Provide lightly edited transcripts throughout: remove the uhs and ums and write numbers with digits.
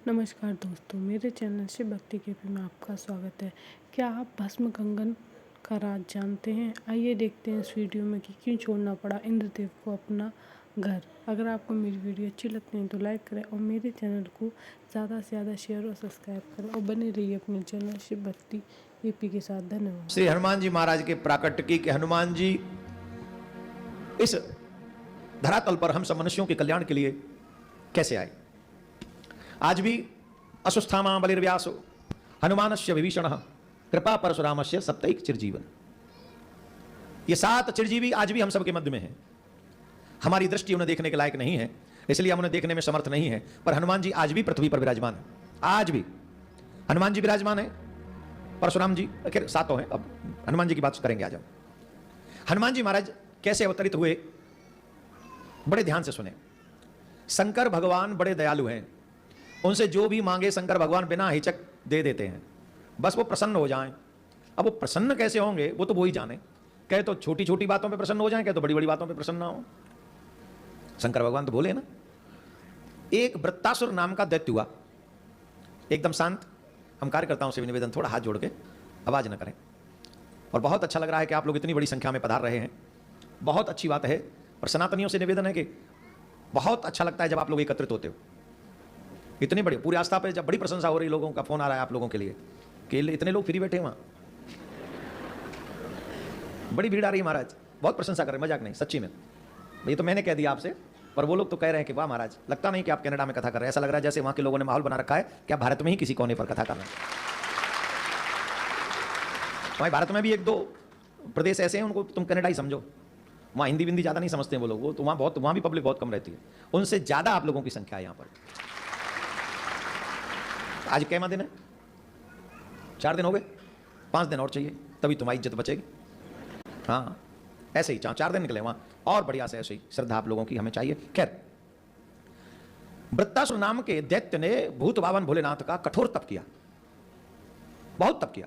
नमस्कार दोस्तों, मेरे चैनल शिव भक्ति केपी में आपका स्वागत है। क्या आप भस्म कंगन का राज जानते हैं? आइए देखते हैं इस वीडियो में कि क्यों छोड़ना पड़ा इंद्रदेव को अपना घर। अगर आपको मेरी वीडियो अच्छी लगती है तो लाइक करें और मेरे चैनल को ज़्यादा से ज़्यादा शेयर और सब्सक्राइब करें और बने रहिए अपने चैनल शिव भक्ति केपी के साथ। धन्यवाद। श्री हनुमान जी महाराज के प्राकट्य के हनुमान जी इस धरातल पर हम सब मनुष्यों के कल्याण के लिए कैसे आए। आज भी अश्वस्थामा बलिर्व्यासो हनुमानस्य विभीषण कृपा परशुरामस्य सप्तैक चिरजीवन। ये 7 चिरजीवी आज भी हम सब के मध्य में हैं। हमारी दृष्टि उन्हें देखने के लायक नहीं है, इसलिए हम उन्हें देखने में समर्थ नहीं है, पर हनुमान जी आज भी पृथ्वी पर विराजमान है। आज भी हनुमान जी विराजमान है। परशुराम जी खैर 7 हैं, अब हनुमान जी की बात करेंगे आज हम। हनुमान जी महाराज कैसे अवतरित हुए, बड़े ध्यान से सुने। शंकर भगवान बड़े दयालु हैं, उनसे जो भी मांगे शंकर भगवान बिना हिचक दे देते हैं, बस वो प्रसन्न हो जाएं। अब वो प्रसन्न कैसे होंगे वो तो वो ही जाने। कहे तो छोटी छोटी बातों पे प्रसन्न हो जाएं, कहे तो बड़ी बड़ी बातों पे प्रसन्न ना हो। शंकर भगवान तो बोले ना। एक वृत्तासुर नाम का दैत्य हुआ, एकदम शांत। हम कार्यकर्ताओं से भी निवेदन, थोड़ा हाथ जोड़ के आवाज न करें। और बहुत अच्छा लग रहा है कि आप लोग इतनी बड़ी संख्या में पधार रहे हैं, बहुत अच्छी बात है। और सनातनियों से निवेदन है कि बहुत अच्छा लगता है जब आप लोग एकत्रित होते हो। इतनी बड़ी पूरी आस्था पे जब बड़ी प्रशंसा हो रही, लोगों का फोन आ रहा है आप लोगों के लिए कि इतने लोग फ्री बैठे वहां, बड़ी भीड़ आ रही है महाराज, बहुत प्रशंसा कर रहे हैं, मजाक नहीं, सच्ची में। ये तो मैंने कह दिया आपसे, पर वो लोग तो कह रहे हैं कि वाह महाराज, लगता नहीं कि आप कनाडा में कथा कर रहे हैं। ऐसा लग रहा है जैसे वहां के लोगों ने माहौल बना रखा है कि आप भारत में ही किसी कोने पर कथा कर रहे हैं। हमारे भारत में भी 1-2 प्रदेश ऐसे हैं, उनको तुम कनाडा ही समझो। वहाँ हिंदी विंदी ज़्यादा नहीं समझते हैं वो लोग, वो तो वहाँ भी पब्लिक बहुत कम रहती है। उनसे ज़्यादा आप लोगों की संख्या है यहाँ पर। आज कैमा दिन है? 4 दिन हो गए, 5 दिन और चाहिए तभी तुम्हारी इज्जत बचेगी। हाँ ऐसे ही 4 दिन निकले वहाँ, और बढ़िया से ऐसे ही श्रद्धा आप लोगों की हमें चाहिए। खैर, वृत्तासुर नाम के दैत्य ने भूत बावन भोलेनाथ का कठोर तप किया, बहुत तप किया।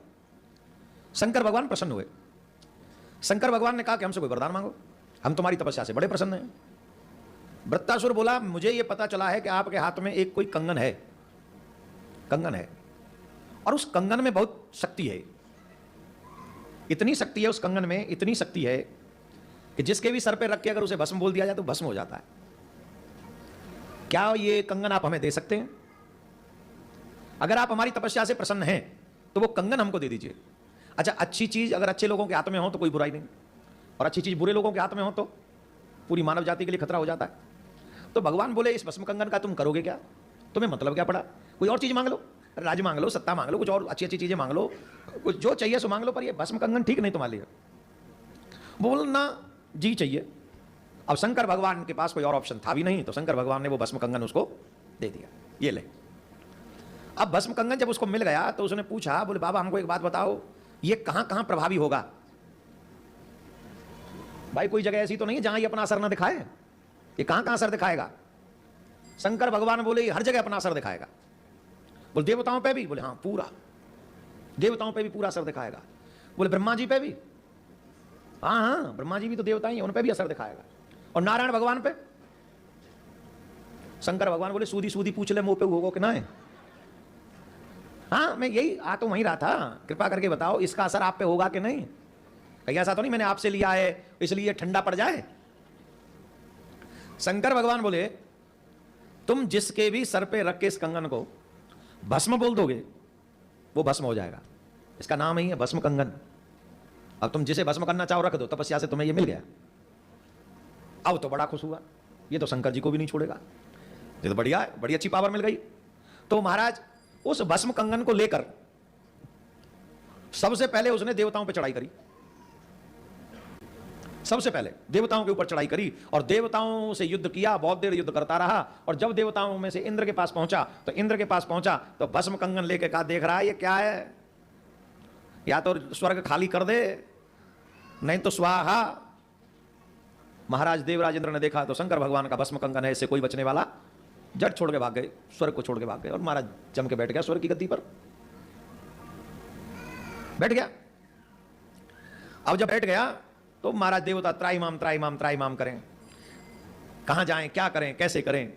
शंकर भगवान प्रसन्न हुए। शंकर भगवान ने कहा कि हमसे कोई वरदान मांगो, हम तुम्हारी तपस्या से बड़े प्रसन्न हैं। वृत्तासुर बोला, मुझे यह पता चला है कि आपके हाथ में एक कोई कंगन है, कंगन है, और उस कंगन में बहुत शक्ति है। इतनी शक्ति है उस कंगन में, इतनी शक्ति है कि जिसके भी सर पे रख के अगर उसे भस्म बोल दिया जाए तो भस्म हो जाता है। क्या ये कंगन आप हमें दे सकते हैं? अगर आप हमारी तपस्या से प्रसन्न हैं तो वो कंगन हमको दे दीजिए। अच्छा, अच्छी चीज अगर अच्छे लोगों के हाथ में हो तो कोई बुराई नहीं, और अच्छी चीज बुरे लोगों के हाथ में हो तो पूरी मानव जाति के लिए खतरा हो जाता है। तो भगवान बोले, इस भस्म कंगन का तुम करोगे क्या? तुम्हें मतलब क्या पड़ा? कोई और चीज मांग लो, राज मांग लो, सत्ता मांग लो, कुछ और अच्छी अच्छी चीजें मांग लो, कुछ जो चाहिए सो मांग लो, पर ये भस्म कंगन ठीक नहीं तुम्हारे लिए। बोलना जी चाहिए। अब शंकर भगवान के पास कोई और ऑप्शन था भी नहीं, तो शंकर भगवान ने वो भस्म कंगन उसको दे दिया, ये ले। अब भस्म कंगन जब उसको मिल गया तो उसने पूछा, बोले बाबा हमको एक बात बताओ, ये कहां कहां प्रभावी होगा? भाई कोई जगह ऐसी तो नहीं है जहां ये अपना असर ना दिखाए, ये कहां कहां असर दिखाएगा? शंकर भगवान बोले हर जगह अपना असर दिखाएगा। बोले देवताओं पे भी? बोले हाँ पूरा, देवताओं पे भी पूरा असर दिखाएगा। बोले ब्रह्मा जी पे भी? हाँ हाँ, ब्रह्मा जी भी तो देवता ही हैं, उन पे भी असर दिखाएगा। और नारायण भगवान पे? शंकर भगवान बोले सूदी सूदी पूछ ले मुंह पे होगा कि ना है। हाँ मैं यही आ तो वहीं रहा था, कृपा करके बताओ इसका असर आप पे होगा कि नहीं? कहीं ऐसा तो नहीं मैंने आपसे लिया है इसलिए ठंडा पड़ जाए। शंकर भगवान बोले तुम जिसके भी सर पे रख के इस कंगन को भस्म बोल दोगे वो भस्म हो जाएगा। इसका नाम ही है भस्म कंगन। अब तुम जिसे भस्म करना चाहो रख दो, तपस्या से तुम्हें ये मिल गया। अब तो बड़ा खुश हुआ, ये तो शंकर जी को भी नहीं छोड़ेगा, ये तो बढ़िया है, बड़ी अच्छी पावर मिल गई। तो महाराज उस भस्म कंगन को लेकर सबसे पहले उसने देवताओं पे चढ़ाई करी, सबसे पहले देवताओं के ऊपर चढ़ाई करी और देवताओं से युद्ध किया। बहुत देर युद्ध करता रहा और जब देवताओं में से इंद्र के पास पहुंचा तो इंद्र के पास पहुंचा तो भस्म कंगन लेके कहा, देख रहा है ये क्या है, या तो स्वर्ग खाली कर दे नहीं तो स्वाहा। महाराज देवराज इंद्र ने देखा तो शंकर भगवान का भस्म कंगन है, इससे कोई बचने वाला, जट छोड़ के भाग गए, स्वर्ग को छोड़ के भाग गए। और महाराज जम के बैठ गया स्वर्ग की गद्दी पर, बैठ गया। अब जब बैठ गया तो महाराज देवता त्राईमाम त्राईमाम त्राईमाम करें, कहां जाएं, क्या करें, कैसे करें।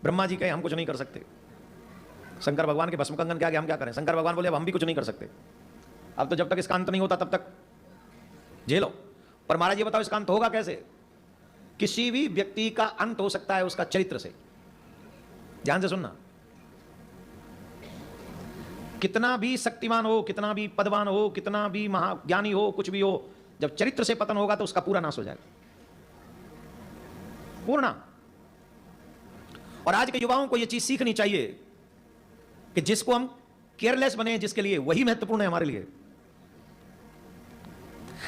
ब्रह्मा जी कहे हम कुछ नहीं कर सकते, शंकर भगवान के भस्म कंगन के आगे हम क्या करें? शंकर भगवान बोले अब हम भी कुछ नहीं कर सकते, अब तो जब तक इसका अंत नहीं होता तब तक झेलो। पर महाराज ये बताओ इसका अंत होगा कैसे? किसी भी व्यक्ति का अंत हो सकता है उसका चरित्र से। ध्यान से सुनना, कितना भी शक्तिमान हो, कितना भी पदवान हो, कितना भी महाज्ञानी हो, कुछ भी हो, जब चरित्र से पतन होगा तो उसका पूरा नाश हो जाएगा, पूर्ण। और आज के युवाओं को यह चीज सीखनी चाहिए कि जिसको हम केयरलेस बने जिसके लिए, वही महत्वपूर्ण है हमारे लिए।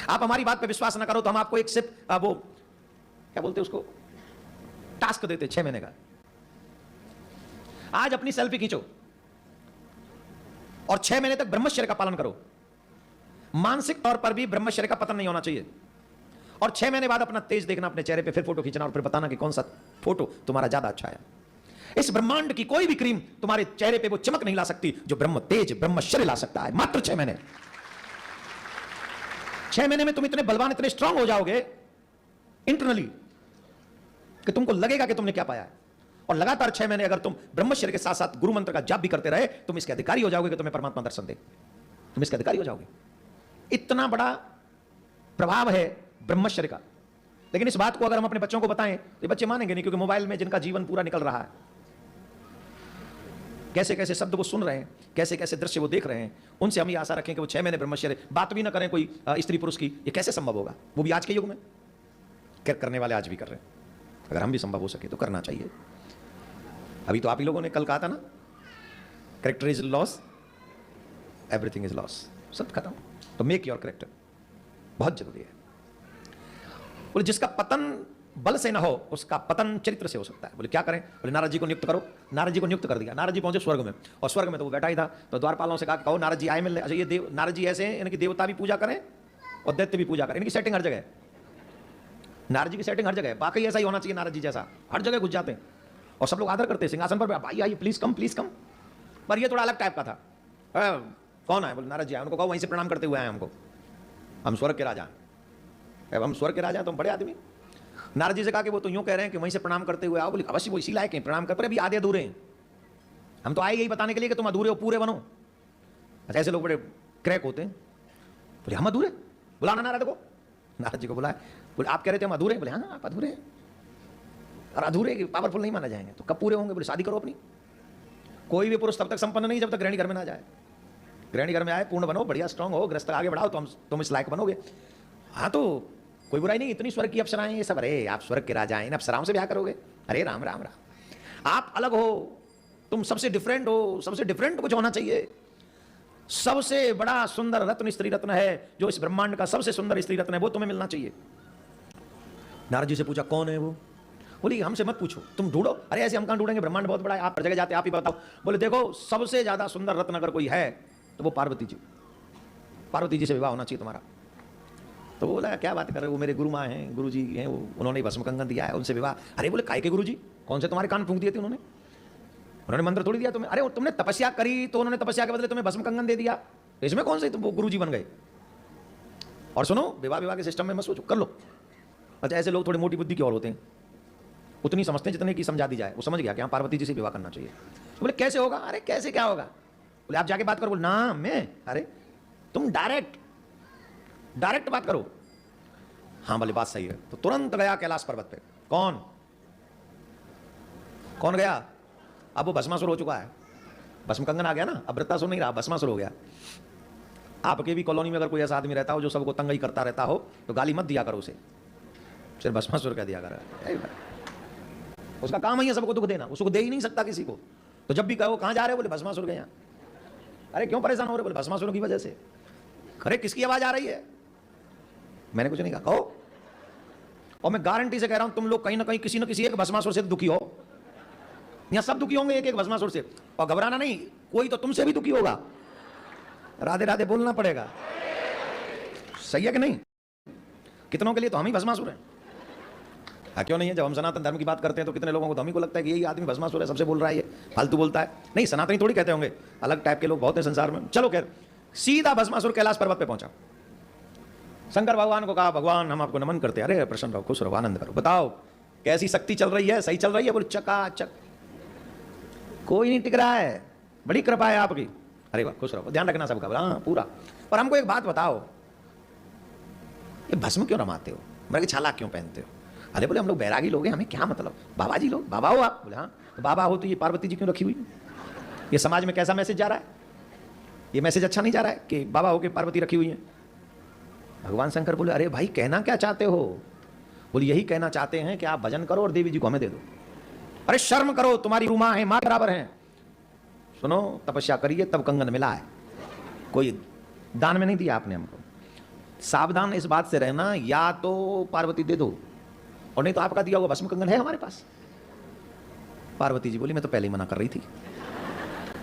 आप हमारी बात पे विश्वास ना करो तो हम आपको एक सिर्फ वो क्या बोलते हैं उसको, टास्क देते 6 महीने का। आज अपनी सेल्फी खींचो और 6 महीने तक ब्रह्मचर्य का पालन करो। मानसिक तौर पर भी ब्रह्मचर्य का पतन नहीं होना चाहिए। और 6 महीने बाद अपना तेज देखना अपने चेहरे पे, फिर फोटो खींचना और फिर बताना कि कौन सा फोटो तुम्हारा ज्यादा अच्छा है। इस ब्रह्मांड की कोई भी क्रीम तुम्हारे चेहरे पे वो चमक नहीं ला सकती जो ब्रह्म तेज ब्रह्मचर्य ला सकता है। मात्र 6 महीने। 6 महीने में तुम इतने बलवान, इतने स्ट्रांग हो जाओगे इंटरनली कि तुमको लगेगा कि तुमने क्या पाया है। और लगातार 6 महीने अगर तुम ब्रह्मचर्य के साथ साथ गुरु मंत्र का जाप भी करते रहे, तुम इसके अधिकारी हो जाओगे कि तुम्हें परमात्मा दर्शन दे। तुम इसके अधिकारी हो जाओगे। इतना बड़ा प्रभाव है ब्रह्मचर्य का। लेकिन इस बात को अगर हम अपने बच्चों को बताएं तो बच्चे मानेंगे नहीं, क्योंकि मोबाइल में जिनका जीवन पूरा निकल रहा है, कैसे कैसे शब्द वो सुन रहे हैं, कैसे कैसे दृश्य वो देख रहे हैं, उनसे हम ये आशा रखें कि वो 6 महीने ब्रह्मचर्य बात भी ना करें कोई स्त्री पुरुष की। ये कैसे संभव होगा? वो भी आज के युग में करने वाले आज भी कर रहे हैं। अगर हम भी संभव हो सके तो करना चाहिए। अभी तो आप ही लोगों ने कल कहा था ना, character is loss, everything is loss, सब खत्म। तो मेक योर कैरेक्टर बहुत जरूरी है। बोले जिसका पतन बल से ना हो उसका पतन चरित्र से हो सकता है। बोले क्या करें? बोले नारद जी को नियुक्त करो। नारद जी को नियुक्त कर दिया। नारद जी पहुंचे स्वर्ग में, और स्वर्ग में तो वो बैठा ही था। तो द्वारपालों से कहा कहो नारद जी आए मिलने। अच्छा ये नारद जी ऐसे हैं, इनकी देवता भी पूजा करें और दैत्य भी पूजा करें। इनकी सेटिंग हर जगह है। नारद जी की सेटिंग हर जगह है। बाकी ऐसा ही होना चाहिए, नारद जी जैसा हर जगह घुस जाते हैं और सब लोग आदर करते हैं। सिंहासन पर भाई आइए प्लीज कम, प्लीज कम। पर ये थोड़ा अलग टाइप का था। कौन है? बोले नारद जी आए। उनको कहो वहीं से प्रणाम करते हुए आए हमको, हम स्वर्ग के राजा हैं। हम स्वर्ग के राजा हैं तो हम बड़े आदमी। नारद जी से कहा कि वो तो यूं कह रहे हैं कि वहीं से प्रणाम करते हुए आओ। बोले अवश्य वो इसी लायक हैं प्रणाम कर, पर अभी आधे अधूरे हैं। हम तो आए यही बताने के लिए कि तुम अधूरे हो, पूरे बनो। अच्छा ऐसे लोग बड़े क्रैक होते हैं। बोले हम अधूरे? बुलाना नारद को। नारद जी को बुलाए। बोले आप कह रहे थे हम अधूरे? बोले हाँ आप अधूरे हैं, और अधूरे पावरफुल नहीं माना जाएंगे तो कब पूरे होंगे? बोले शादी करो अपनी। कोई भी पुरुष तब तक संपन्न नहीं जब तक गृहिणी घर में ना जाए। गृहिणी घर में आए, पूर्ण बनो, बढ़िया स्ट्रांग हो, गृहस्थ आगे बढ़ाओ तो तुम इस लायक बनोगे। हाँ तो कोई बुराई नहीं, इतनी स्वर्ग की अप्सराएं ये सब। अरे आप स्वर्ग के राजा हैं, इन अप्सराओं से ब्याह करोगे? अरे राम राम राम, आप अलग हो, तुम सबसे डिफरेंट हो। सबसे डिफरेंट कुछ होना चाहिए। सबसे बड़ा सुंदर रत्न स्त्री रत्न है, जो इस ब्रह्मांड का सबसे सुंदर स्त्री रत्न है, वो तुम्हें मिलना चाहिए। नारद जी से पूछा कौन है वो? बोली हमसे मत पूछो, तुम ढूंढो। अरे ऐसे हम कहां ढूंढेंगे, ब्रह्मांड बहुत बड़ा है, आप हर जगह जाते, आप ही बताओ। बोले देखो सबसे ज्यादा सुंदर रत्न अगर कोई है तो वो पार्वती जी। पार्वती जी से विवाह होना चाहिए तुम्हारा। तो बोला क्या बात कर रहे हो, वो मेरे गुरु माँ हैं, गुरु जी हैं, उन्होंने भस्म कंगन दिया है, उनसे विवाह। अरे बोले काय के गुरु जी? कौन से तुम्हारे कान फूंक दिए थे उन्होंने मंत्र थोड़ी दिया तुम्हें। अरे तुमने तपस्या करी तो उन्होंने तपस्या के बदले तुम्हें भस्म कंगन दे दिया, इसमें कौन से तुम गुरु जी बन गए? और सुनो विवाह के सिस्टम में मत सोचो, कर लो। अच्छा ऐसे लोग थोड़ी मोटी बुद्धि के और होते हैं, उतनी समझते हैं जितने की समझा दी जाए। वो समझ गया कि हाँ पार्वती जी से विवाह करना चाहिए। बोले कैसे होगा? अरे कैसे क्या होगा? बोले आप जाके बात करो। बोले ना मैं, अरे तुम डायरेक्ट बात करो। हाँ बोले बात सही है। तो तुरंत गया कैलाश पर्वत पे। कौन गया? अब वो भस्मासुर हो चुका है, भस्म कंगन आ गया ना, अब वृत्तासुर नहीं रहा, भस्मासुर हो गया। आपके भी कॉलोनी में अगर कोई ऐसा आदमी रहता हो जो सबको तंग ही करता रहता हो तो गाली मत दिया करो उसे, सिर्फ भस्मासुर कह दिया करो। उसका काम ही है सबको दुख देना, उसको दे ही नहीं सकता किसी को। तो जब भी कहो कहाँ जा रहे हो? बोले भस्मासुर गए। अरे क्यों परेशान हो रहे? बोले भस्मासुर की वजह से। अरे किसकी आवाज आ रही है? मैंने कुछ नहीं कहा, कहो। और मैं गारंटी से कह रहा हूं तुम लोग कहीं ना कहीं किसी न किसी एक भस्मासुर से दुखी हो। यहां सब दुखी होंगे एक एक भस्मासुर से। और घबराना नहीं, कोई तो तुमसे भी दुखी होगा। राधे राधे बोलना पड़ेगा, सही है कि नहीं? कितनों के लिए तो हम ही भस्मासुर हैं। हाँ क्यों नहीं है? जब हम सनातन धर्म की बात करते हैं तो कितने लोगों को तो हम ही को लगता है कि यही आदमी भस्मासुर है, सबसे बोल रहा है, ये फालतू बोलता है। नहीं, सनातनी थोड़ी कहते होंगे, अलग टाइप के लोग बहुत है संसार में। चलो खैर, सीधा भस्मासुर कैलाश पर्वत पे पहुंचा। शंकर भगवान को कहा भगवान हम आपको नमन करते हैं। अरे प्रसन्न रहो, खुश रहो, आनंद करो, बताओ कैसी शक्ति चल रही है? सही चल रही है? बोले चकाचक, कोई नहीं टिक रहा है। बड़ी कृपा है आपकी। अरे वाह, खुश रहो, ध्यान रखना सबका। हाँ पूरा। पर हमको एक बात बताओ, ये भस्म क्यों रमाते हो, मेरे छाला क्यों पहनते हो? अरे बोले हम लोग बैरागी लोग हैं, हमें क्या मतलब? बाबा जी लोग, बाबा हो आप? बोले हाँ। तो बाबा हो तो ये पार्वती जी क्यों रखी हुई? ये समाज में कैसा मैसेज जा रहा है? ये मैसेज अच्छा नहीं जा रहा है कि बाबा हो के पार्वती रखी हुई है। भगवान शंकर बोले अरे भाई कहना क्या चाहते हो? बोले यही कहना चाहते हैं कि आप भजन करो और देवी जी को हमें दे दो। अरे शर्म करो, तुम्हारी रूमा है, माँ बराबर है। सुनो, तपस्या करिए तब कंगन मिला है, कोई दान में नहीं दिया आपने हमको। सावधान इस बात से रहना, या तो पार्वती दे दो और नहीं तो आपका दिया हुआ भस्म कंगन है हमारे पास। पार्वती जी बोली मैं तो पहले ही मना कर रही थी,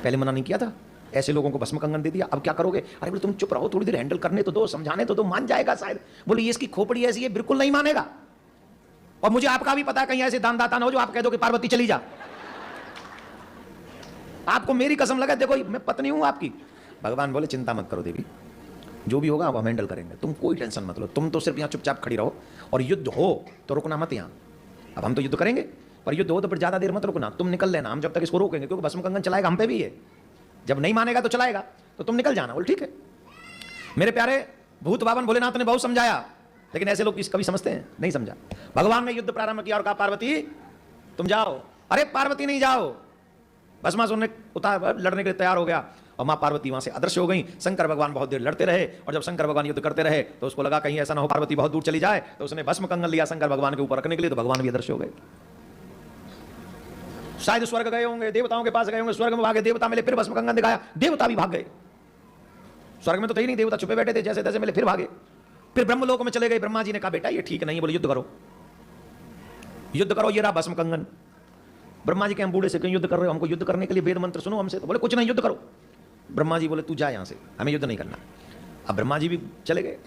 पहले मना नहीं किया था, ऐसे लोगों को भस्म कंगन दे दिया, अब क्या करोगे? अरे बोले तुम चुप रहो, थोड़ी देर हैंडल करने तो दो, समझाने तो दो, मान जाएगा शायद। बोले ये इसकी खोपड़ी ऐसी है, बिल्कुल नहीं मानेगा। और मुझे आपका भी पता है कहीं ऐसे दानदाता ना हो जो आप कह दो कि पार्वती चली जा। आपको मेरी कसम लगा, देखो मैं पत्नी हूं आपकी। भगवान बोले चिंता मत करो देवी, जो भी होगा हम हैंडल करेंगे, तुम कोई टेंशन मत लो, तुम तो सिर्फ यहाँ चुपचाप खड़ी रहो, और युद्ध हो तो रुकना मत यहाँ। अब हम तो युद्ध करेंगे, पर युद्ध हो तो फिर ज्यादा देर मत रुकना, तुम निकल लेना, हम जब तक इसको रोकेंगे, क्योंकि भस्म कंगन चलाएगा हम पे भी है, जब नहीं मानेगा तो चलाएगा, तो तुम निकल जाना। बोल ठीक है। मेरे प्यारे भूत बावन भोलेनाथ ने बहुत समझाया, लेकिन ऐसे लोग कभी समझते हैं? नहीं समझा। भगवान ने युद्ध प्रारंभ किया और कहा पार्वती तुम जाओ। अरे पार्वती नहीं जाओ, भस्मासुर ने लड़ने के लिए तैयार हो गया और मां पार्वती वहां से अदृश्य हो गई। शंकर भगवान बहुत देर लड़ते रहे, और जब शंकर भगवान युद्ध करते रहे तो उसको लगा कहीं ऐसा ना हो पार्वती बहुत दूर चली जाए, तो उसने भस्म कंगन लिया शंकर भगवान के ऊपर रखने के लिए, तो भगवान भी अदृश्य हो गए। शायद स्वर्ग गए होंगे, देवताओं के पास गए होंगे, स्वर्ग में भागे, देवता मिले, फिर भस्म कंगन दिखाया, देवता भी भाग गए। स्वर्ग में तो थे ही नहीं, देवता छुपे बैठे थे, जैसे तैसे मिले फिर भागे। फिर ब्रह्मलोक में चले गए। ब्रह्मा जी ने कहा बेटा ये ठीक नहीं, बोले युद्ध करो, युद्ध करो, ये रहा भस्म कंगन। ब्रह्मा जी के हम बूढ़े से कहीं युद्ध कर रहे हो, हमको युद्ध करने के लिए वेद मंत्र सुनो हमसे, तो बोले कुछ नहीं युद्ध करो। ब्रह्मा जी बोले तू जा यहां से, हमें युद्ध नहीं करना। अब ब्रह्मा जी भी चले गए।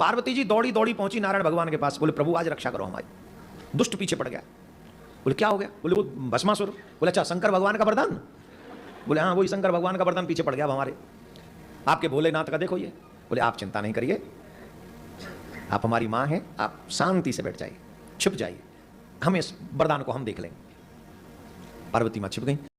पार्वती जी दौड़ी दौड़ी पहुंची नारायण भगवान के पास, बोले प्रभु आज रक्षा करो हमारी, दुष्ट पीछे पड़ गया। बोले क्या हो गया? बोले वो भस्मासुर। बोले अच्छा शंकर भगवान का वरदान? बोले हाँ वही शंकर भगवान का वरदान पीछे पड़ गया हमारे, आपके भोलेनाथ का देखो ये। बोले आप चिंता नहीं करिए, आप हमारी माँ हैं, आप शांति से बैठ जाइए, छुप जाइए, हम इस वरदान को हम देख लेंगे। पार्वती माँ छिप गई।